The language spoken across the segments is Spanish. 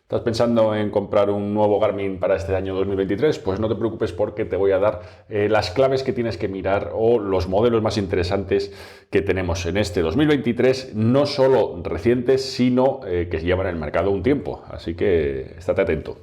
¿Estás pensando en comprar un nuevo Garmin para este año 2023? Pues no te preocupes porque te voy a dar las claves que tienes que mirar o los modelos más interesantes que tenemos en este 2023, no solo recientes, sino que llevan en el mercado un tiempo. Así que estate atento.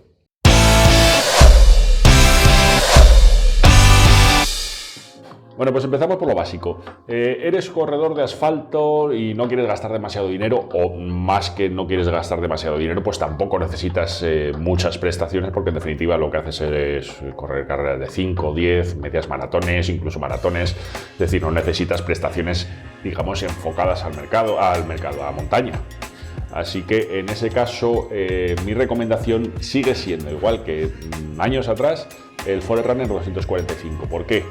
Bueno, pues empezamos por lo básico. ¿Eres corredor de asfalto y no quieres gastar demasiado dinero? O más que no quieres gastar demasiado dinero, pues tampoco necesitas muchas prestaciones, porque en definitiva lo que haces es correr carreras de 5, 10, medias maratones, incluso maratones. Es decir, no necesitas prestaciones, digamos, enfocadas a montaña. Así que en ese caso mi recomendación sigue siendo, igual que años atrás, el Forerunner 245. ¿Por qué?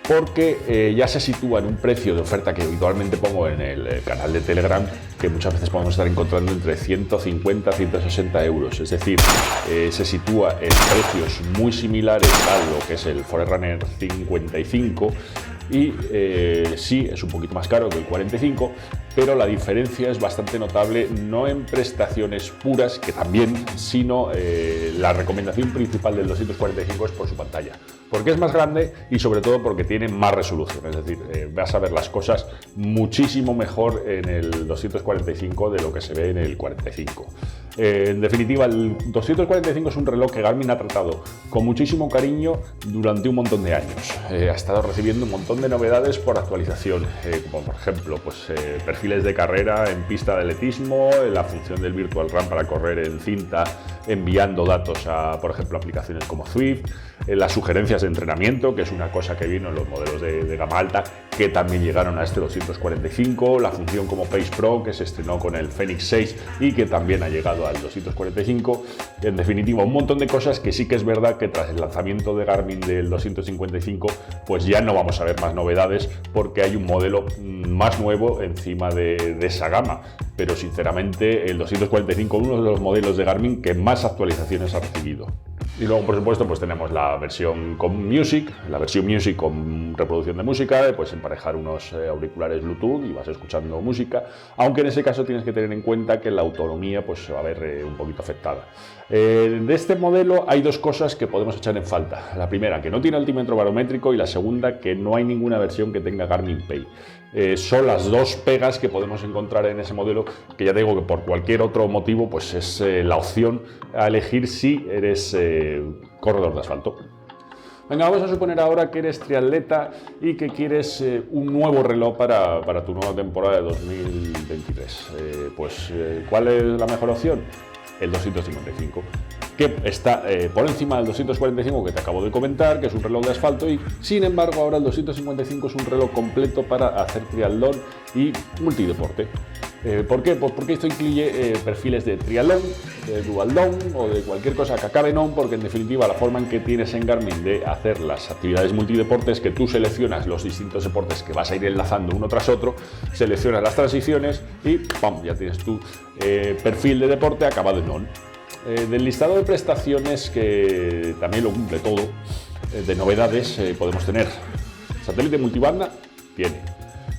Porque ya se sitúa en un precio de oferta que habitualmente pongo en el canal de Telegram, que muchas veces podemos estar encontrando entre 150 y 160 euros. Es decir, se sitúa en precios muy similares a lo que es el Forerunner 55 y sí, es un poquito más caro que el 45, pero la diferencia es bastante notable, no en prestaciones puras, que también, sino la recomendación principal del 245 es por su pantalla, porque es más grande y sobre todo porque tiene más resolución, es decir, vas a ver las cosas muchísimo mejor en el 245 de lo que se ve en el 45. En definitiva, el 245 es un reloj que Garmin ha tratado con muchísimo cariño durante un montón de años. Ha estado recibiendo un montón de novedades por actualización, como por ejemplo perfiles de carrera en pista de atletismo, la función del Virtual Run para correr en cinta enviando datos a, por ejemplo, aplicaciones como Zwift, las sugerencias de entrenamiento, que es una cosa que vino en los modelos de gama alta, que también llegaron a este 245, la función como Pace Pro, que se estrenó con el Fenix 6 y que también ha llegado al 245. En definitiva, un montón de cosas que sí que es verdad que tras el lanzamiento de Garmin del 255, pues ya no vamos a ver más novedades porque hay un modelo más nuevo encima de esa gama. Pero sinceramente el 245 es uno de los modelos de Garmin que más actualizaciones ha recibido. Y luego, por supuesto, pues tenemos la versión con Music, con reproducción de música, pues emparejar unos auriculares Bluetooth y vas escuchando música, aunque en ese caso tienes que tener en cuenta que la autonomía pues se va a ver un poquito afectada. De este modelo hay dos cosas que podemos echar en falta. La primera, que no tiene altímetro barométrico, y la segunda, que no hay ninguna versión que tenga Garmin Pay. Son las dos pegas que podemos encontrar en ese modelo, que ya digo que por cualquier otro motivo pues es la opción a elegir si eres corredor de asfalto. Venga, vamos a suponer ahora que eres triatleta y que quieres un nuevo reloj para tu nueva temporada de 2023. ¿Cuál es la mejor opción? El 255, que está por encima del 245 que te acabo de comentar, que es un reloj de asfalto, y sin embargo ahora el 255 es un reloj completo para hacer triatlón y multideporte. ¿Por qué? Pues porque esto incluye perfiles de triatlón, de dualdón o de cualquier cosa que acabe en on, porque en definitiva la forma en que tienes en Garmin de hacer las actividades multideportes es que tú seleccionas los distintos deportes que vas a ir enlazando uno tras otro, seleccionas las transiciones y ¡pam!, ya tienes tu perfil de deporte acabado en on. Del listado de prestaciones, que también lo cumple todo, de novedades podemos tener satélite multibanda, tiene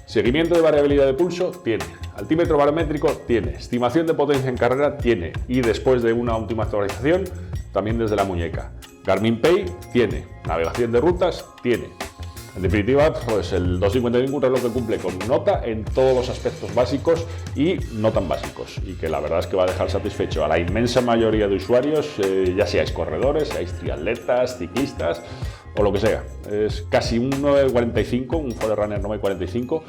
seguimiento de variabilidad de pulso, tiene altímetro barométrico, tiene estimación de potencia en carrera, tiene, y después de una última actualización también desde la muñeca. Garmin Pay tiene, navegación de rutas tiene. En definitiva, pues el 255 es un reloj que cumple con nota en todos los aspectos básicos y no tan básicos, y que la verdad es que va a dejar satisfecho a la inmensa mayoría de usuarios, ya seáis corredores, seáis triatletas, ciclistas o lo que sea. Es casi un 945, un Forerunner 945,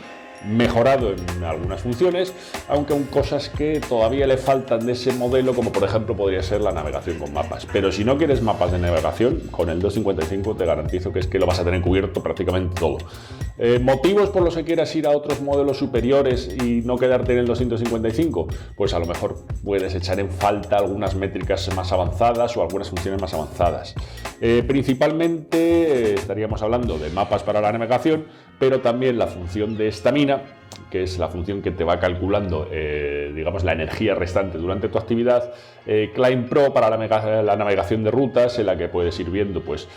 mejorado en algunas funciones, aunque aún cosas que todavía le faltan de ese modelo, como por ejemplo podría ser la navegación con mapas. Pero si no quieres mapas de navegación, con el 255 te garantizo que es que lo vas a tener cubierto prácticamente todo. ¿Motivos por los que quieras ir a otros modelos superiores y no quedarte en el 255? Pues a lo mejor puedes echar en falta algunas métricas más avanzadas o algunas funciones más avanzadas. Principalmente estaríamos hablando de mapas para la navegación, pero también la función de estamina, que es la función que te va calculando, digamos, la energía restante durante tu actividad. Climb Pro para la navegación de rutas, en la que puedes ir viendo, pues,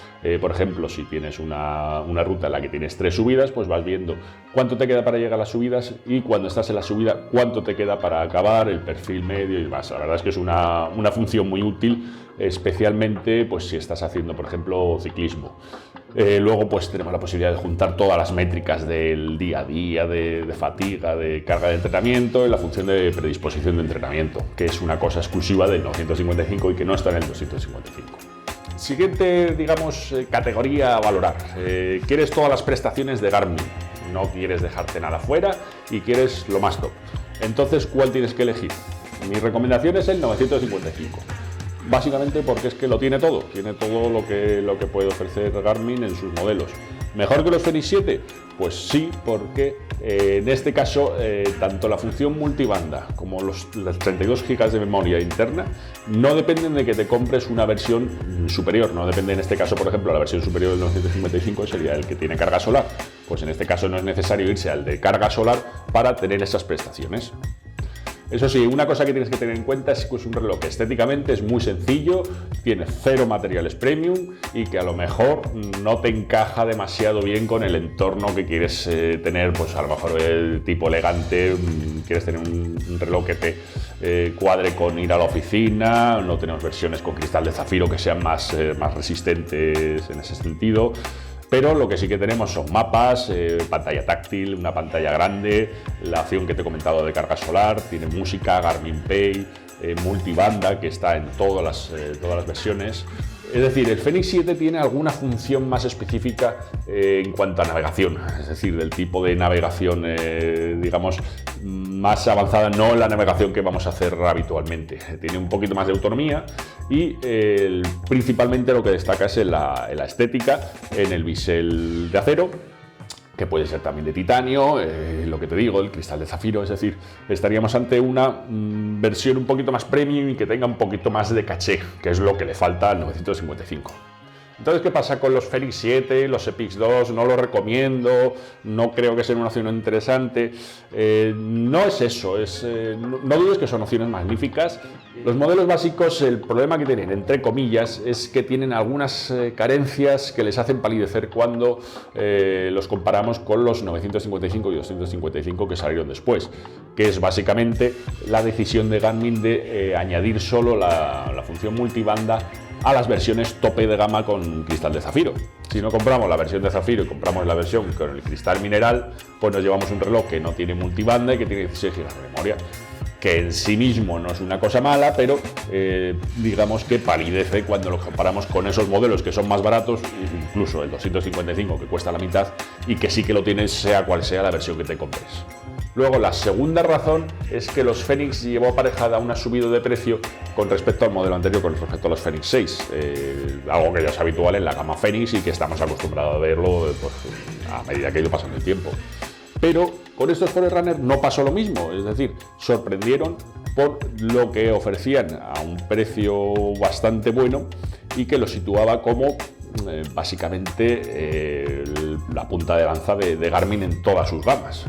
por ejemplo, si tienes una ruta en la que tienes 3 subidas, pues vas viendo cuánto te queda para llegar a las subidas y cuando estás en la subida, cuánto te queda para acabar, el perfil medio y demás. La verdad es que es una función muy útil, especialmente pues, si estás haciendo, por ejemplo, ciclismo. Luego pues tenemos la posibilidad de juntar todas las métricas del día a día, de fatiga, de carga de entrenamiento y la función de predisposición de entrenamiento, que es una cosa exclusiva del 955 y que no está en el 255. Siguiente, digamos, categoría a valorar. Quieres todas las prestaciones de Garmin, no quieres dejarte nada fuera y quieres lo más top. Entonces, ¿cuál tienes que elegir? Mi recomendación es el 955. Básicamente porque es que lo tiene todo lo que puede ofrecer Garmin en sus modelos. ¿Mejor que los Fenix 7? Pues sí, porque en este caso tanto la función multibanda como las 32 GB de memoria interna no dependen de que te compres una versión superior, no depende en este caso, por ejemplo, la versión superior del 955 sería el que tiene carga solar, pues en este caso no es necesario irse al de carga solar para tener esas prestaciones. Eso sí, una cosa que tienes que tener en cuenta es que es un reloj que estéticamente es muy sencillo, tiene 0 materiales premium y que a lo mejor no te encaja demasiado bien con el entorno que quieres tener, pues a lo mejor el tipo elegante, quieres tener un reloj que te cuadre con ir a la oficina, no tenemos versiones con cristal de zafiro que sean más resistentes en ese sentido. Pero lo que sí que tenemos son mapas, pantalla táctil, una pantalla grande, la opción que te he comentado de carga solar, tiene música, Garmin Pay, multibanda que está en todas las versiones. Es decir, el Fenix 7 tiene alguna función más específica en cuanto a navegación, es decir, del tipo de navegación, digamos, más avanzada, no la navegación que vamos a hacer habitualmente. Tiene un poquito más de autonomía y principalmente lo que destaca es en la estética, en el bisel de acero, que puede ser también de titanio, lo que te digo, el cristal de zafiro, es decir, estaríamos ante una versión un poquito más premium y que tenga un poquito más de caché, que es lo que le falta al 955. Entonces, ¿qué pasa con los Fenix 7, los Epix 2? No los recomiendo, no creo que sea una opción interesante. No es eso, no dudes que son opciones magníficas. Los modelos básicos, el problema que tienen, entre comillas, es que tienen algunas carencias que les hacen palidecer cuando los comparamos con los 955 y 255 que salieron después, que es básicamente la decisión de Garmin de añadir solo la función multibanda a las versiones tope de gama con cristal de zafiro. Si no compramos la versión de zafiro y compramos la versión con el cristal mineral, pues nos llevamos un reloj que no tiene multibanda y que tiene 16 GB de memoria, que en sí mismo no es una cosa mala, pero digamos que palidece cuando lo comparamos con esos modelos que son más baratos, incluso el 255 que cuesta la mitad y que sí que lo tienes sea cual sea la versión que te compres. Luego, la segunda razón es que los Fenix llevó aparejada una subida de precio con respecto al modelo anterior, con respecto a los Fenix 6, algo que ya es habitual en la gama Fenix y que estamos acostumbrados a verlo pues, a medida que ha ido pasando el tiempo. Pero con estos Forerunner no pasó lo mismo, es decir, sorprendieron por lo que ofrecían a un precio bastante bueno y que lo situaba como básicamente la punta de lanza de Garmin en todas sus gamas.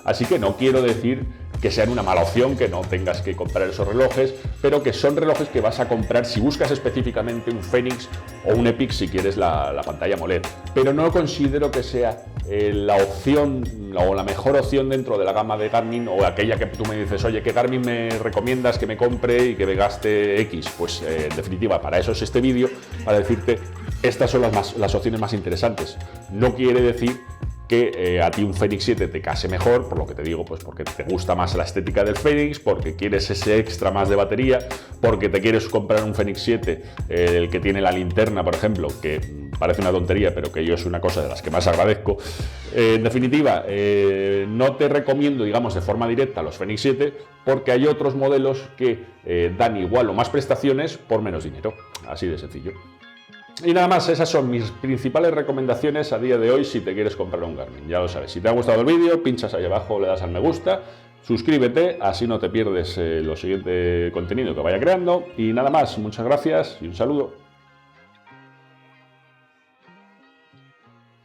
Así que no quiero decir que sean una mala opción, que no tengas que comprar esos relojes, pero que son relojes que vas a comprar si buscas específicamente un Fenix o un Epix si quieres la pantalla AMOLED. Pero no considero que sea la opción o la mejor opción dentro de la gama de Garmin o aquella que tú me dices, oye, ¿qué Garmin me recomiendas que me compre y que me gaste X? Pues en definitiva, para eso es este vídeo, para decirte estas son las opciones más interesantes. No quiere decir que a ti un Fenix 7 te case mejor, por lo que te digo, pues porque te gusta más la estética del Fenix, porque quieres ese extra más de batería, porque te quieres comprar un Fenix 7, el que tiene la linterna, por ejemplo, que parece una tontería, pero que yo es una cosa de las que más agradezco. En definitiva, no te recomiendo, digamos, de forma directa los Fenix 7, porque hay otros modelos que dan igual o más prestaciones por menos dinero, así de sencillo. Y nada más, esas son mis principales recomendaciones a día de hoy si te quieres comprar un Garmin. Ya lo sabes, si te ha gustado el vídeo, pinchas ahí abajo, le das al me gusta, suscríbete, así no te pierdes lo siguiente contenido que vaya creando. Y nada más, muchas gracias y un saludo.